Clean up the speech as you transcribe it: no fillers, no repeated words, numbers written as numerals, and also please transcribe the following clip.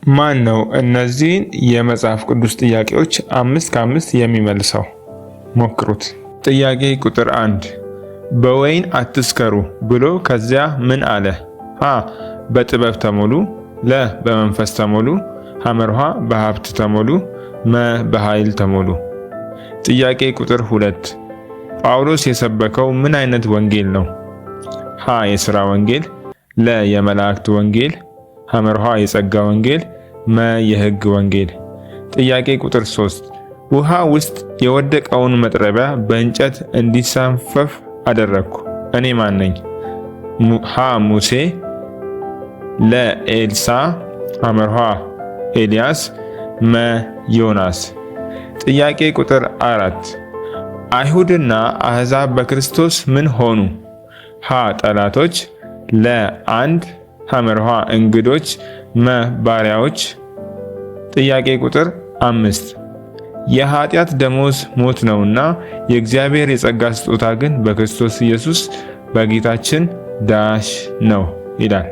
ማን ነው እነዚህን የመጽሐፍ ቅዱስ ጥያቄዎች 5 ከ5 የሚመልሰው? ሞክሩት። ጥያቄ ቁጥር 1 በወይን አትስከሩ ብሎ ከዚያ ምን አለ? ሀ በጥበብ ተሞሉ፣ ለ በመንፈስ ተሞሉ፣ ሐመርሃ በሀብት ተሞሉ፣ መ በኃይል ተሞሉ። ጥያቄ ቁጥር 2 ጳውሎስ የሰበከው ምን አይነት ወንጌል ነው? ሀ የሥራ ወንጌል፣ ለ የመላእክት ወንጌል፣ ሐመርሃ የጸጋ ወንጌል፣ መ የሕግ ወንጌል። ጥያቄ ቁጥር 3 ውሃ ውስጥ የወደቀውን መጥረቢያ በእንጨት እንዲሳፈፍ አደረግኩ፣ እኔ ማን ነኝ? ሀ ሙሴ፣ ለ ኤልሳ፣ ሐመርሃ ኤልያስ፣ መ ዮናስ። ጥያቄ ቁጥር 4 አይሁድና አሕዛብ በክርስቶስ ምን ሆኑ? ሀ ጠላቶች፣ ለ አንድ፣ ሐመርሃ እንግዶች፣ መ ባሪያዎች። ጥያቄ ቁጥር 5 የኃጢአት ደሞዝ ሞት ነውና የእግዚአብሔር የጸጋ ስጦታ ግን በክርስቶስ ኢየሱስ በጌታችን ዳሽ ነው ይላል።